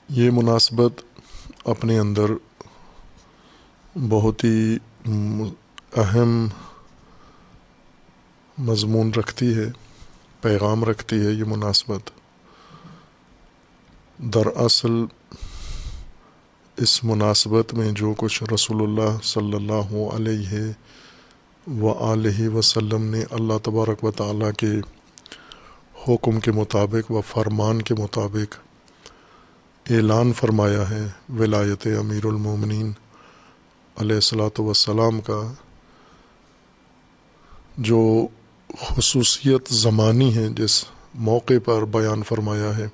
یہ مناسبت اپنے اندر بہت ہی اہم مضمون رکھتی ہے، پیغام رکھتی ہے۔ یہ مناسبت دراصل اس مناسبت میں جو کچھ رسول اللہ صلی اللہ علیہ وآلہ وسلم نے اللہ تبارک و تعالیٰ کے حکم کے مطابق و فرمان کے مطابق اعلان فرمایا ہے ولایت امیر المومنین علیہ الصلاۃ والسلام کا، جو خصوصیت زمانی ہے جس موقع پر بیان فرمایا ہے،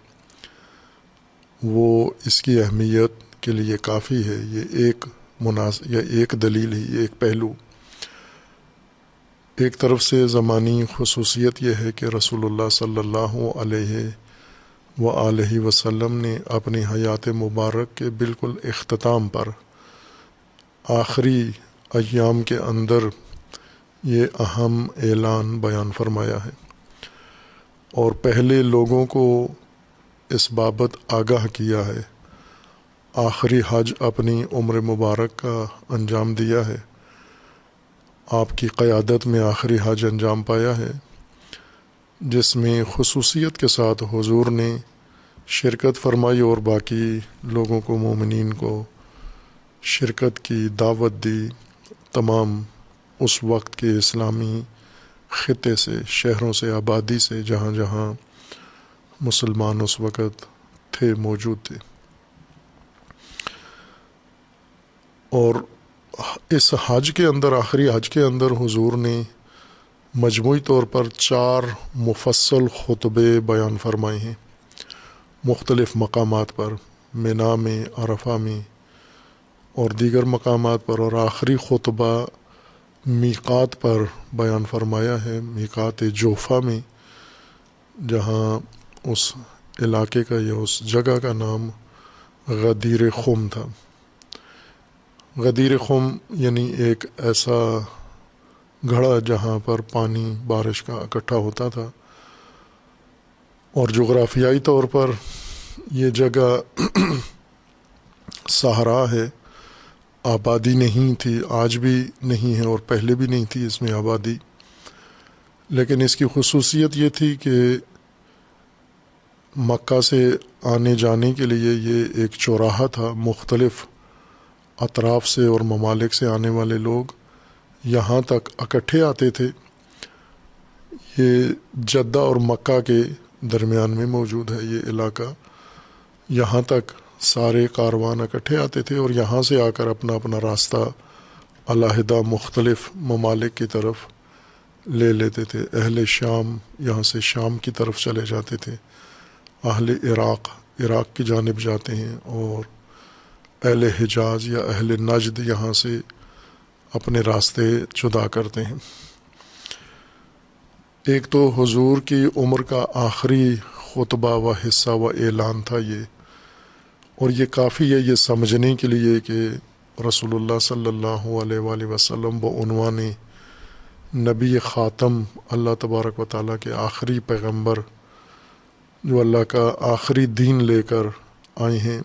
وہ اس کی اہمیت کے لیے کافی ہے۔ یہ ایک دلیل ہی، ایک پہلو۔ ایک طرف سے زمانی خصوصیت یہ ہے کہ رسول اللہ صلی اللہ علیہ وآلہ وسلم نے اپنی حیات مبارک کے بالکل اختتام پر آخری ایام کے اندر یہ اہم اعلان بیان فرمایا ہے، اور پہلے لوگوں کو اس بابت آگاہ کیا ہے۔ آخری حج اپنی عمر مبارک کا انجام دیا ہے، آپ کی قیادت میں آخری حج انجام پایا ہے، جس میں خصوصیت کے ساتھ حضور نے شرکت فرمائی اور باقی لوگوں کو، مومنین کو شرکت کی دعوت دی۔ تمام اس وقت کے اسلامی خطے سے، شہروں سے، آبادی سے، جہاں جہاں مسلمان اس وقت تھے، موجود تھے۔ اور اس حج کے اندر، آخری حج کے اندر، حضور نے مجموعی طور پر 4 مفصل خطبے بیان فرمائے ہیں، مختلف مقامات پر، مینا میں، عرفہ میں اور دیگر مقامات پر، اور آخری خطبہ میقات پر بیان فرمایا ہے، میقات جوفہ میں، جہاں اس علاقے کا یا اس جگہ کا نام غدیر خم تھا۔ غدیر خم یعنی ایک ایسا گھڑا جہاں پر پانی بارش کا اکٹھا ہوتا تھا، اور جغرافیائی طور پر یہ جگہ صحرا ہے، آبادی نہیں تھی، آج بھی نہیں ہے اور پہلے بھی نہیں تھی اس میں آبادی، لیکن اس کی خصوصیت یہ تھی کہ مکہ سے آنے جانے کے لیے یہ ایک چوراہا تھا۔ مختلف اطراف سے اور ممالک سے آنے والے لوگ یہاں تک اکٹھے آتے تھے۔ یہ جدہ اور مکہ کے درمیان میں موجود ہے یہ علاقہ۔ یہاں تک سارے کاروان اکٹھے آتے تھے اور یہاں سے آ کر اپنا اپنا راستہ علیحدہ مختلف ممالک کی طرف لے لیتے تھے۔ اہل شام یہاں سے شام کی طرف چلے جاتے تھے، اہل عراق کی جانب جاتے ہیں، اور اہل حجاز یا اہل نجد یہاں سے اپنے راستے جدا کرتے ہیں۔ ایک تو حضور کی عمر کا آخری خطبہ و حصہ و اعلان تھا یہ، اور یہ کافی ہے یہ سمجھنے کے لیے کہ رسول اللہ صلی اللہ علیہ وآلہ وسلم بعنوان نبی خاتم، اللہ تبارک و تعالیٰ کے آخری پیغمبر، جو اللہ کا آخری دین لے کر آئے ہیں،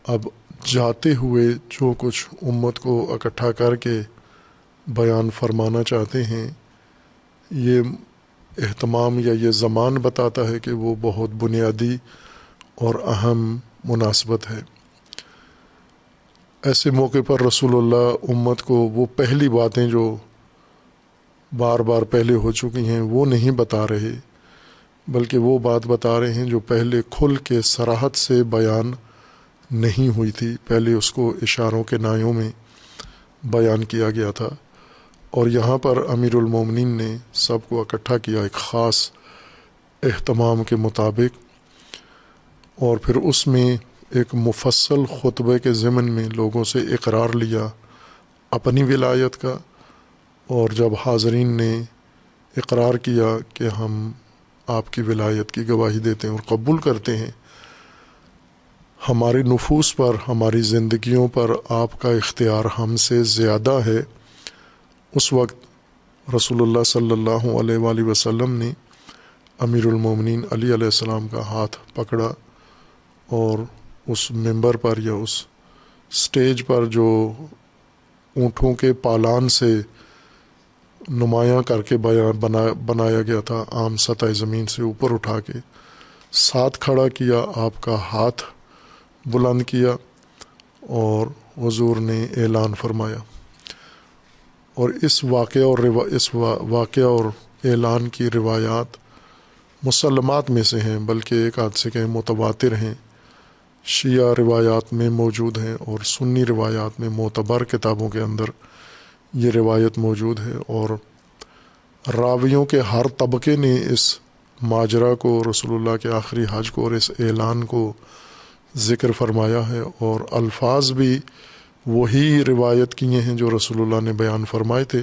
اب جاتے ہوئے جو کچھ امت کو اکٹھا کر کے بیان فرمانا چاہتے ہیں، یہ اہتمام یا یہ زمان بتاتا ہے کہ وہ بہت بنیادی اور اہم مناسبت ہے۔ ایسے موقع پر رسول اللہ امت کو وہ پہلی باتیں جو بار بار پہلے ہو چکی ہیں وہ نہیں بتا رہے، بلکہ وہ بات بتا رہے ہیں جو پہلے کھل کے صراحت سے بیان نہیں ہوئی تھی، پہلے اس کو اشاروں کے نایوں میں بیان کیا گیا تھا، اور یہاں پر امیر المومنین نے سب کو اکٹھا کیا ایک خاص اہتمام کے مطابق، اور پھر اس میں ایک مفصل خطبے کے ضمن میں لوگوں سے اقرار لیا اپنی ولایت کا، اور جب حاضرین نے اقرار کیا کہ ہم آپ کی ولایت کی گواہی دیتے ہیں اور قبول کرتے ہیں، ہمارے نفوس پر، ہماری زندگیوں پر آپ کا اختیار ہم سے زیادہ ہے، اس وقت رسول اللہ صلی اللہ علیہ وآلہ وسلم نے امیر المومنین علی علیہ السلام کا ہاتھ پکڑا اور اس ممبر پر یا اس سٹیج پر جو اونٹوں کے پالان سے نمایاں کر کے بنایا گیا تھا، عام سطح زمین سے اوپر اٹھا کے ساتھ کھڑا کیا، آپ کا ہاتھ بلند کیا اور حضور نے اعلان فرمایا. اور اس واقعہ اور اعلان کی روایات مسلمات میں سے ہیں، بلکہ ایک آدھ سے کہیں متواتر ہیں، شیعہ روایات میں موجود ہیں اور سنی روایات میں معتبر کتابوں کے اندر یہ روایت موجود ہے. اور راویوں کے ہر طبقے نے اس ماجرا کو، رسول اللہ کے آخری حج کو اور اس اعلان کو ذکر فرمایا ہے، اور الفاظ بھی وہی روایت کیے ہیں جو رسول اللہ نے بیان فرمائے تھے،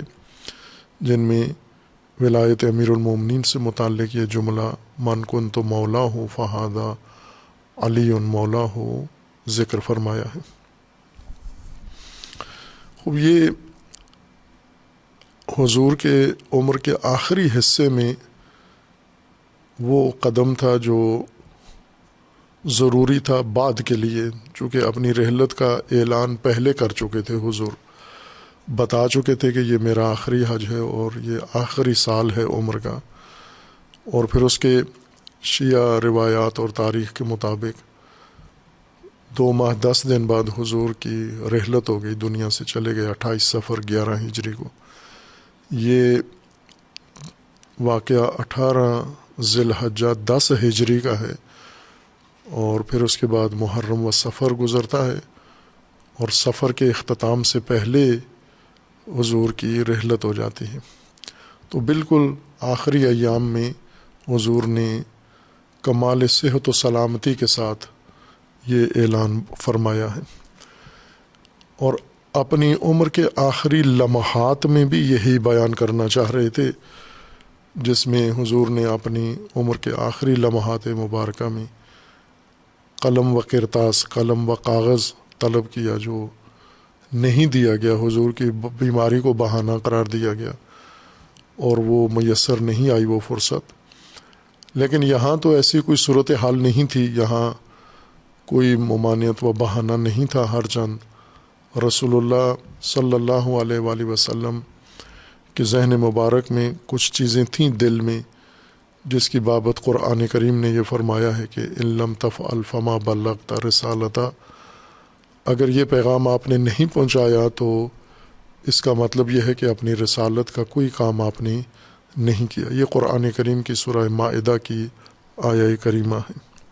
جن میں ولایت امیر المومنین سے متعلق یہ جملہ من کنت مولا ہو فہذا علی مولا ہو ذکر فرمایا ہے. خوب، یہ حضور کے عمر کے آخری حصے میں وہ قدم تھا جو ضروری تھا بعد کے لیے، چونکہ اپنی رحلت کا اعلان پہلے کر چکے تھے، حضور بتا چکے تھے کہ یہ میرا آخری حج ہے اور یہ آخری سال ہے عمر کا. اور پھر اس کے شیعہ روایات اور تاریخ کے مطابق 2 ماہ 10 دن بعد حضور کی رحلت ہو گئی، دنیا سے چلے گئے 28 صفر 11 ہجری کو. یہ واقعہ 18 ذی الحجہ 10 ہجری کا ہے، اور پھر اس کے بعد محرم و صفر گزرتا ہے، اور سفر کے اختتام سے پہلے حضور کی رحلت ہو جاتی ہے. تو بالکل آخری ایام میں حضور نے کمال صحت و سلامتی کے ساتھ یہ اعلان فرمایا ہے، اور اپنی عمر کے آخری لمحات میں بھی یہی بیان کرنا چاہ رہے تھے، جس میں حضور نے اپنی عمر کے آخری لمحات مبارکہ میں قلم و کرتاس، قلم و کاغذ طلب کیا، جو نہیں دیا گیا. حضور کی بیماری کو بہانہ قرار دیا گیا اور وہ میسر نہیں آئی وہ فرصت. لیکن یہاہ تو ایسی کوئی صورتحال نہیں تھی، یہاں کوئی ممانعت و بہانہ نہیں تھا. ہر چند رسول اللہ صلی اللہ علیہ وآلہ وسلم کے ذہن مبارک میں کچھ چیزیں تھیں دل میں، جس کی بابت قرآن کریم نے یہ فرمایا ہے کہ ان لم تفعل فما بلغت رسالتہ، اگر یہ پیغام آپ نے نہیں پہنچایا تو اس کا مطلب یہ ہے کہ اپنی رسالت کا کوئی کام آپ نے نہیں کیا. یہ قرآن کریم کی سورہ مائدہ کی آیہ کریمہ ہے.